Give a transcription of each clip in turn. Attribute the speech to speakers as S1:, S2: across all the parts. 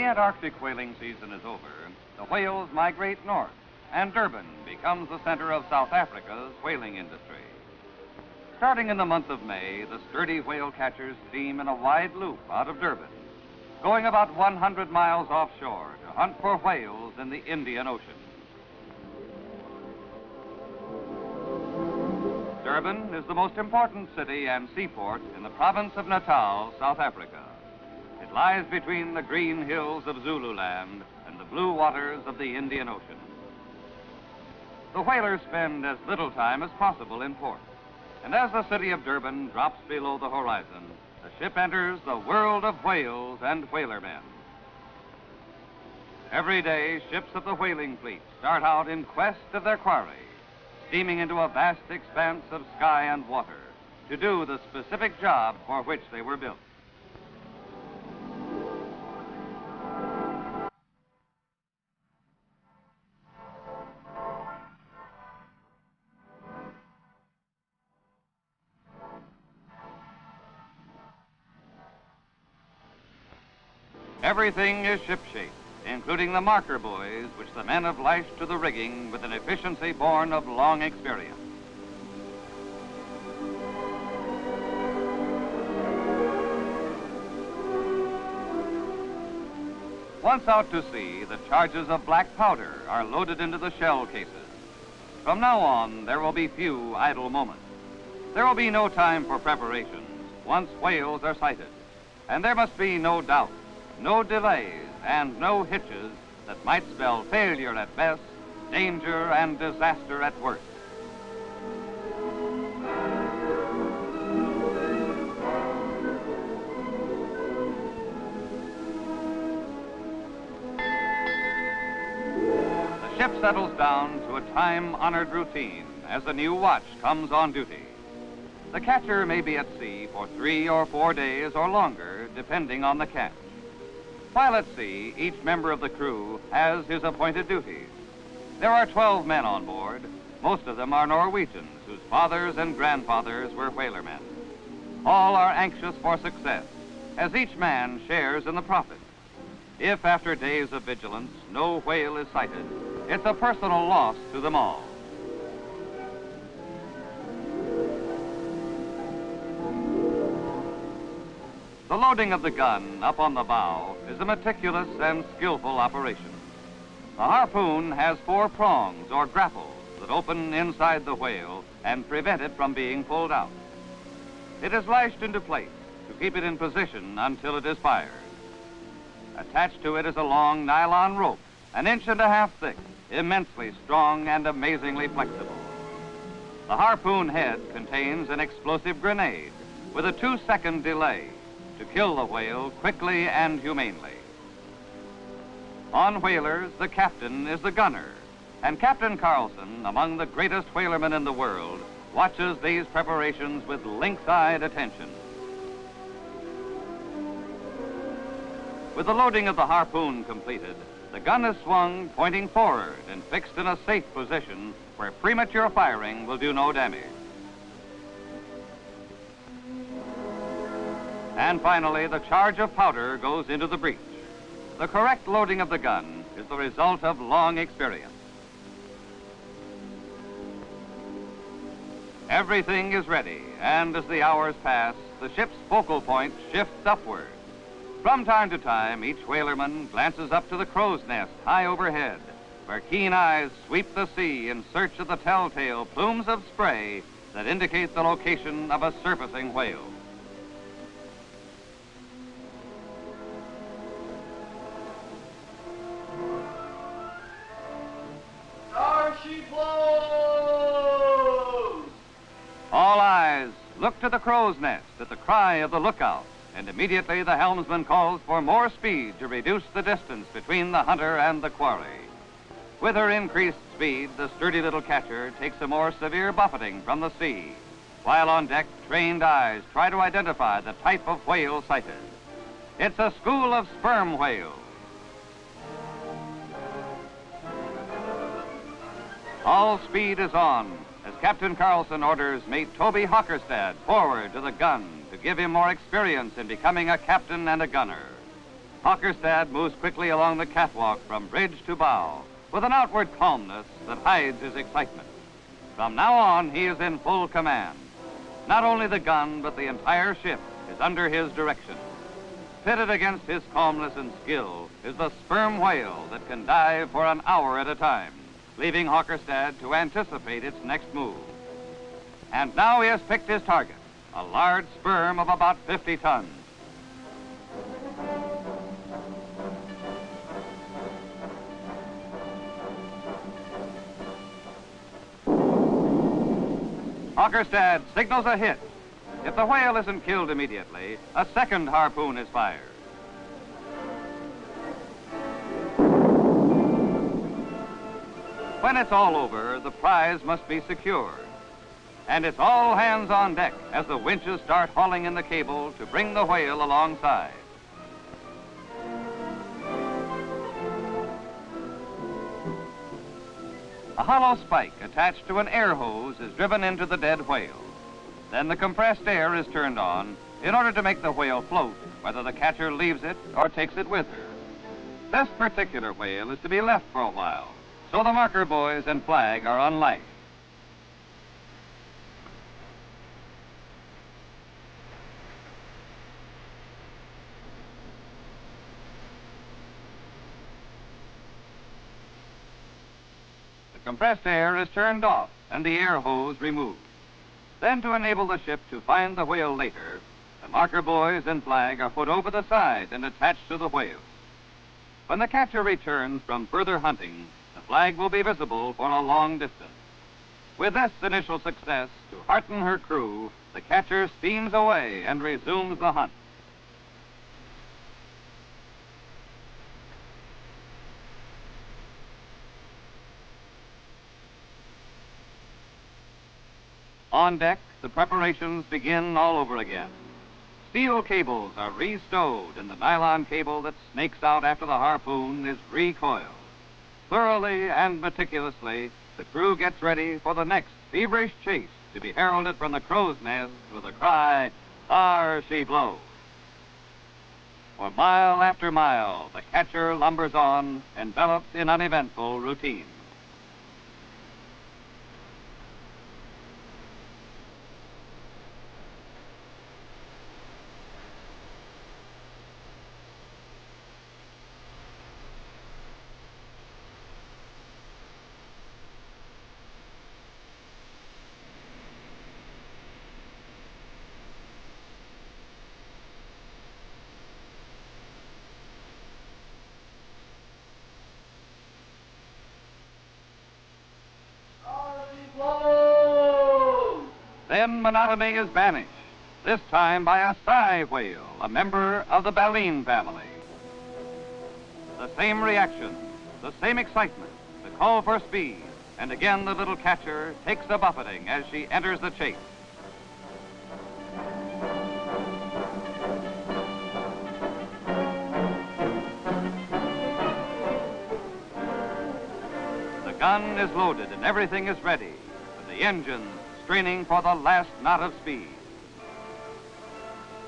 S1: the Antarctic whaling season is over, the whales migrate north, and Durban becomes the center of South Africa's whaling industry. Starting in the month of May, the sturdy whale catchers steam in a wide loop out of Durban, going about 100 miles offshore to hunt for whales in the Indian Ocean. Durban is the most important city and seaport in the province of Natal, South Africa. It lies between the green hills of Zululand and the blue waters of the Indian Ocean. The whalers spend as little time as possible in port, and as the city of Durban drops below the horizon, the ship enters the world of whales and whalermen. Every day, ships of the whaling fleet start out in quest of their quarry, steaming into a vast expanse of sky and water to do the specific job for which they were built. Everything is shipshape, including the marker buoys, which the men have lashed to the rigging with an efficiency born of long experience. Once out to sea, the charges of black powder are loaded into the shell cases. From now on, there will be few idle moments. There will be no time for preparations once whales are sighted, and there must be no doubt, no delays, and no hitches that might spell failure at best, danger and disaster at worst. The ship settles down to a time-honored routine as the new watch comes on duty. The catcher may be at sea for 3 or 4 days or longer, depending on the catch. While at sea, each member of the crew has his appointed duties. There are 12 men on board. Most of them are Norwegians whose fathers and grandfathers were whalermen. All are anxious for success, as each man shares in the profit. If after days of vigilance no whale is sighted, it's a personal loss to them all. The loading of the gun up on the bow is a meticulous and skillful operation. The harpoon has 4 prongs or grapples that open inside the whale and prevent it from being pulled out. It is lashed into place to keep it in position until it is fired. Attached to it is a long nylon rope, 1.5 inches thick, immensely strong and amazingly flexible. The harpoon head contains an explosive grenade with a 2-second delay to kill the whale quickly and humanely. On whalers, the captain is the gunner, and Captain Carlson, among the greatest whalermen in the world, watches these preparations with lynx-eyed attention. With the loading of the harpoon completed, the gun is swung pointing forward and fixed in a safe position where premature firing will do no damage. And finally, the charge of powder goes into the breech. The correct loading of the gun is the result of long experience. Everything is ready, and as the hours pass, the ship's focal point shifts upward. From time to time, each whalerman glances up to the crow's nest high overhead, where keen eyes sweep the sea in search of the telltale plumes of spray that indicate the location of a surfacing whale.
S2: She blows!
S1: All eyes look to the crow's nest at the cry of the lookout, and immediately the helmsman calls for more speed to reduce the distance between the hunter and the quarry. With her increased speed, the sturdy little catcher takes a more severe buffeting from the sea, while on deck, trained eyes try to identify the type of whale sighted. It's a school of sperm whales. All speed is on as Captain Carlson orders mate Toby Hockerstad forward to the gun to give him more experience in becoming a captain and a gunner. Hockerstad moves quickly along the catwalk from bridge to bow with an outward calmness that hides his excitement. From now on, he is in full command. Not only the gun, but the entire ship is under his direction. Pitted against his calmness and skill is the sperm whale that can dive for an hour at a time, leaving Hockerstad to anticipate its next move. And now he has picked his target, a large sperm of about 50 tons. Hockerstad signals a hit. If the whale isn't killed immediately, a second harpoon is fired. When it's all over, the prize must be secured. And it's all hands on deck as the winches start hauling in the cable to bring the whale alongside. A hollow spike attached to an air hose is driven into the dead whale. Then the compressed air is turned on in order to make the whale float, whether the catcher leaves it or takes it with her. This particular whale is to be left for a while, so the marker buoys and flag are unlashed. The compressed air is turned off and the air hose removed. Then, to enable the ship to find the whale later, the marker buoys and flag are put over the side and attached to the whale. When the catcher returns from further hunting, the flag will be visible for a long distance. With this initial success to hearten her crew, the catcher steams away and resumes the hunt. On deck, the preparations begin all over again. Steel cables are re-stowed and the nylon cable that snakes out after the harpoon is recoiled. Thoroughly and meticulously, the crew gets ready for the next feverish chase to be heralded from the crow's nest with a cry, "There she blows." For mile after mile, the catcher lumbers on, enveloped in uneventful routine. Then monotony is banished, this time by a sty whale, a member of the baleen family. The same reaction, the same excitement, the call for speed, and again the little catcher takes a buffeting as she enters the chase. The gun is loaded and everything is ready, with the engines straining for the last knot of speed.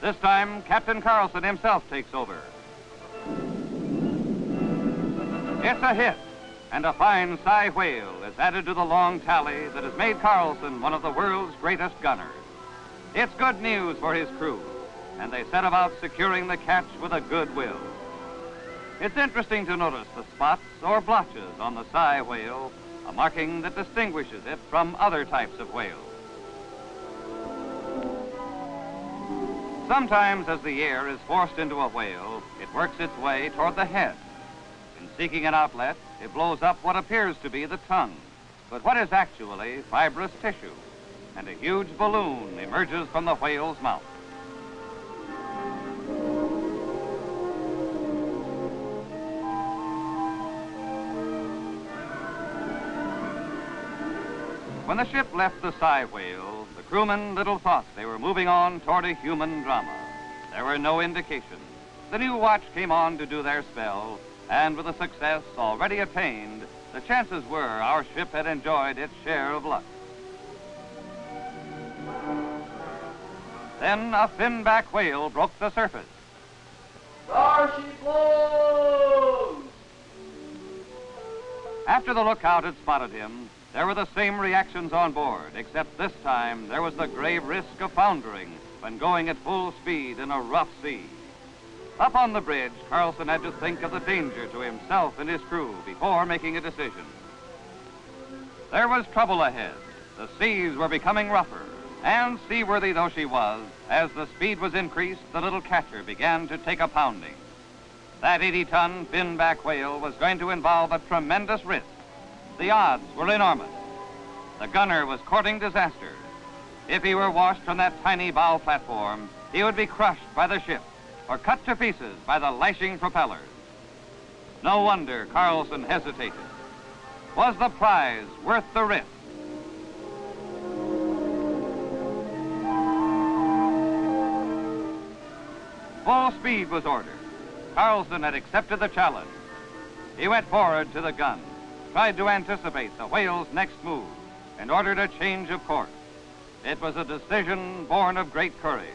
S1: This time, Captain Carlson himself takes over. It's a hit, and a fine sty whale is added to the long tally that has made Carlson one of the world's greatest gunners. It's good news for his crew, and they set about securing the catch with a good will. It's interesting to notice the spots or blotches on the sty whale, a marking that distinguishes it from other types of whales. Sometimes, as the air is forced into a whale, it works its way toward the head. In seeking an outlet, it blows up what appears to be the tongue, but what is actually fibrous tissue, and a huge balloon emerges from the whale's mouth. When the ship left the sty whale, the crewmen little thought they were moving on toward a human drama. There were no indications. The new watch came on to do their spell, and with a success already attained, the chances were our ship had enjoyed its share of luck. Then a finback whale broke the surface.
S2: Starship blows!
S1: After the lookout had spotted him, there were the same reactions on board, except this time there was the grave risk of foundering when going at full speed in a rough sea. Up on the bridge, Carlson had to think of the danger to himself and his crew before making a decision. There was trouble ahead. The seas were becoming rougher, and seaworthy though she was, as the speed was increased, the little catcher began to take a pounding. That 80-ton finback whale was going to involve a tremendous risk. The odds were enormous. The gunner was courting disaster. If he were washed from that tiny bow platform, he would be crushed by the ship or cut to pieces by the lashing propellers. No wonder Carlson hesitated. Was the prize worth the risk? Full speed was ordered. Carlson had accepted the challenge. He went forward to the gun, tried to anticipate the whale's next move, and ordered a change of course. It was a decision born of great courage.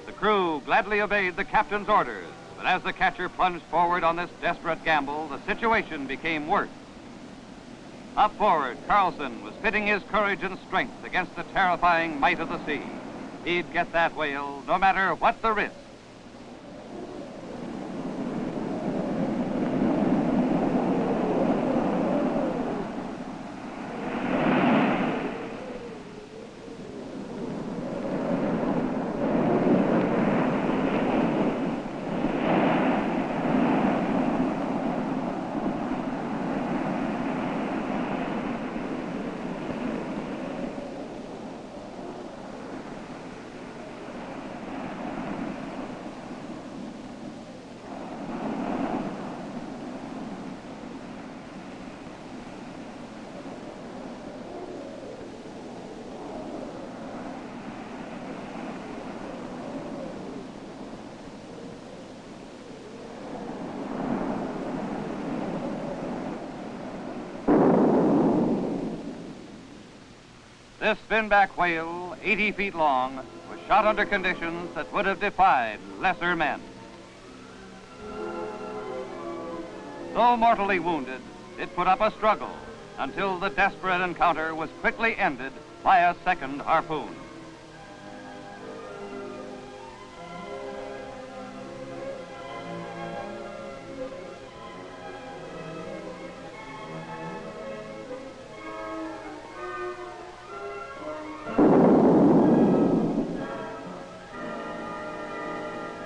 S1: The crew gladly obeyed the captain's orders, but as the catcher plunged forward on this desperate gamble, the situation became worse. Up forward, Carlson was pitting his courage and strength against the terrifying might of the sea. He'd get that whale, no matter what the risk. This finback whale, 80 feet long, was shot under conditions that would have defied lesser men. Though mortally wounded, it put up a struggle until the desperate encounter was quickly ended by a second harpoon.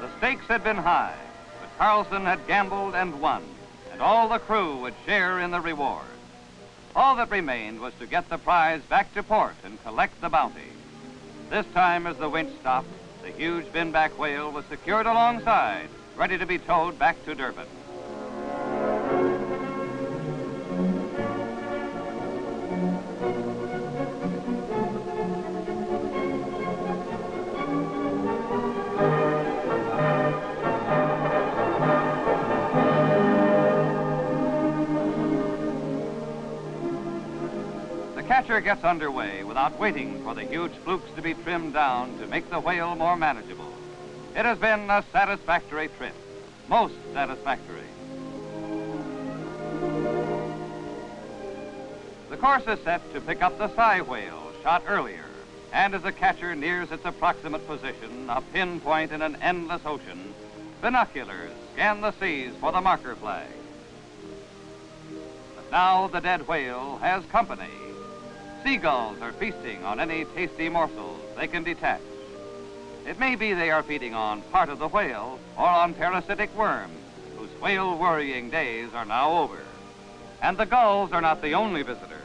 S1: The stakes had been high, but Carlson had gambled and won, and all the crew would share in the reward. All that remained was to get the prize back to port and collect the bounty. This time, as the winch stopped, the huge finback whale was secured alongside, ready to be towed back to Durban. The catcher gets underway without waiting for the huge flukes to be trimmed down to make the whale more manageable. It has been a satisfactory trip, most satisfactory. The course is set to pick up the sei whale shot earlier, and as the catcher nears its approximate position, a pinpoint in an endless ocean, binoculars scan the seas for the marker flag. But now the dead whale has company. Seagulls are feasting on any tasty morsels they can detach. It may be they are feeding on part of the whale or on parasitic worms, whose whale-worrying days are now over. And the gulls are not the only visitors,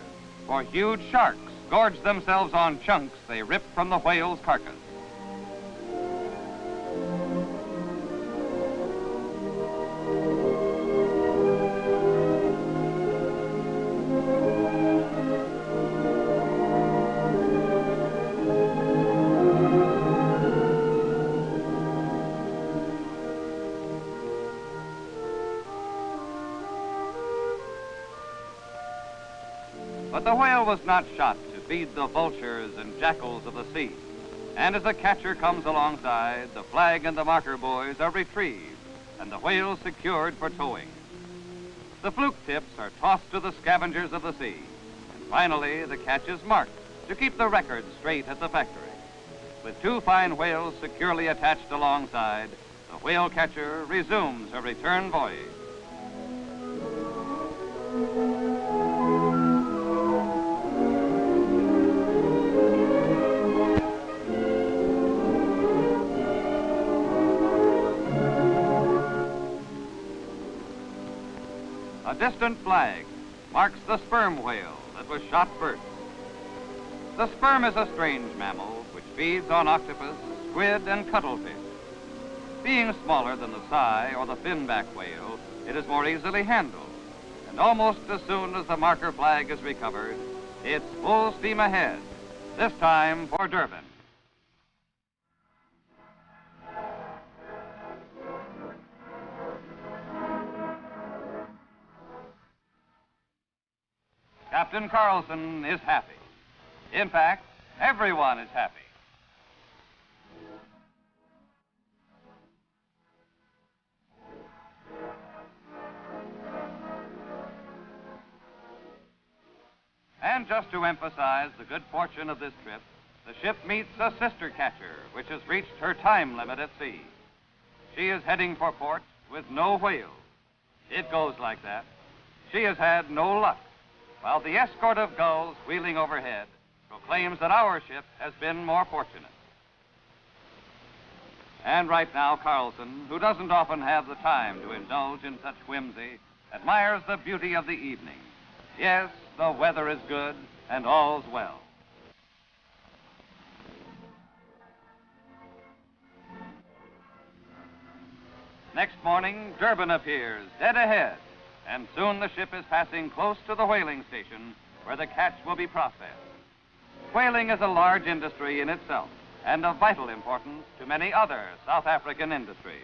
S1: for huge sharks gorge themselves on chunks they rip from the whale's carcass. But the whale was not shot to feed the vultures and jackals of the sea. And as the catcher comes alongside, the flag and the marker buoys are retrieved and the whales secured for towing. The fluke tips are tossed to the scavengers of the sea. And finally, the catch is marked to keep the record straight at the factory. With 2 fine whales securely attached alongside, the whale catcher resumes her return voyage. A distant flag marks the sperm whale that was shot first. The sperm is a strange mammal which feeds on octopus, squid, and cuttlefish. Being smaller than the sei or the finback whale, it is more easily handled. And almost as soon as the marker flag is recovered, it's full steam ahead, this time for Durban. Captain Carlson is happy. In fact, everyone is happy. And just to emphasize the good fortune of this trip, the ship meets a sister catcher, which has reached her time limit at sea. She is heading for port with no whales. It goes like that. She has had no luck, while the escort of gulls wheeling overhead proclaims that our ship has been more fortunate. And right now, Carlson, who doesn't often have the time to indulge in such whimsy, admires the beauty of the evening. Yes, the weather is good and all's well. Next morning, Durban appears dead ahead, and soon the ship is passing close to the whaling station where the catch will be processed. Whaling is a large industry in itself and of vital importance to many other South African industries.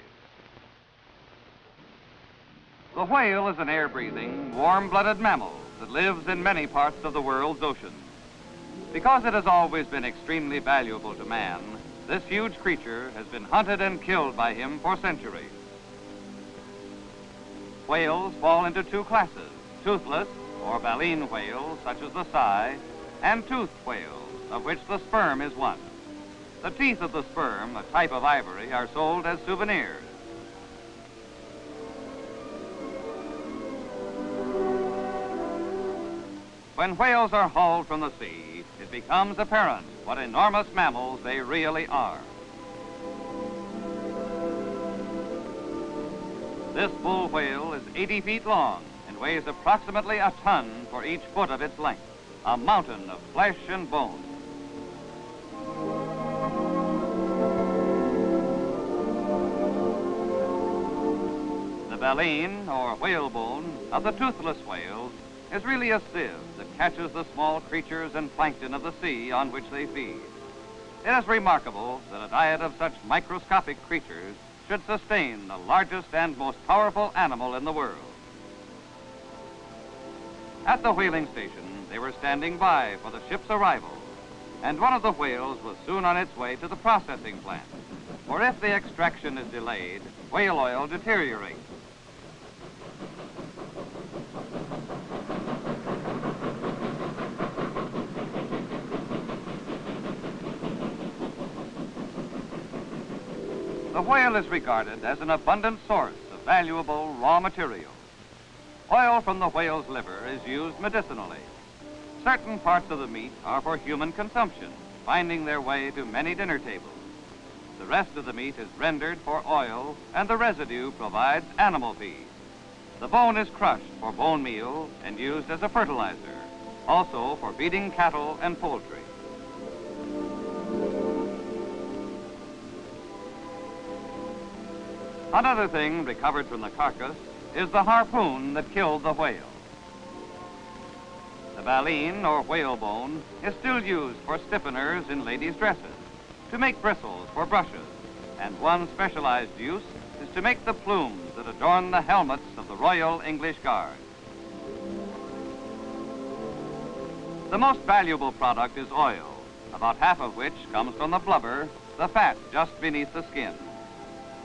S1: The whale is an air-breathing, warm-blooded mammal that lives in many parts of the world's oceans. Because it has always been extremely valuable to man, this huge creature has been hunted and killed by him for centuries. Whales fall into 2 classes, toothless or baleen whales such as the sei, and toothed whales, of which the sperm is one. The teeth of the sperm, a type of ivory, are sold as souvenirs. When whales are hauled from the sea, it becomes apparent what enormous mammals they really are. This bull whale is 80 feet long and weighs approximately a ton for each foot of its length, a mountain of flesh and bone. The baleen, or whalebone, of the toothless whales is really a sieve that catches the small creatures and plankton of the sea on which they feed. It is remarkable that a diet of such microscopic creatures should sustain the largest and most powerful animal in the world. At the whaling station, they were standing by for the ship's arrival, and one of the whales was soon on its way to the processing plant, for if the extraction is delayed, whale oil deteriorates. The whale is regarded as an abundant source of valuable raw material. Oil from the whale's liver is used medicinally. Certain parts of the meat are for human consumption, finding their way to many dinner tables. The rest of the meat is rendered for oil, and the residue provides animal feed. The bone is crushed for bone meal and used as a fertilizer, also for feeding cattle and poultry. Another thing recovered from the carcass is the harpoon that killed the whale. The baleen, or whalebone, is still used for stiffeners in ladies' dresses, to make bristles for brushes, and one specialized use is to make the plumes that adorn the helmets of the Royal English Guard. The most valuable product is oil, about half of which comes from the blubber, the fat just beneath the skin.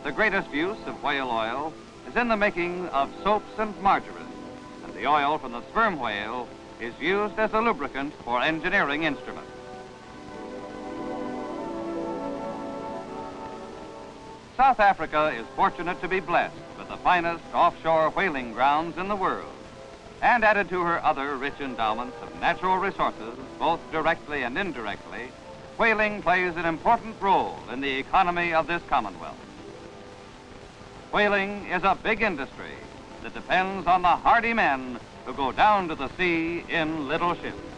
S1: The greatest use of whale oil is in the making of soaps and margarine, and the oil from the sperm whale is used as a lubricant for engineering instruments. South Africa is fortunate to be blessed with the finest offshore whaling grounds in the world, and added to her other rich endowments of natural resources, both directly and indirectly, whaling plays an important role in the economy of this Commonwealth. Whaling is a big industry that depends on the hardy men who go down to the sea in little ships.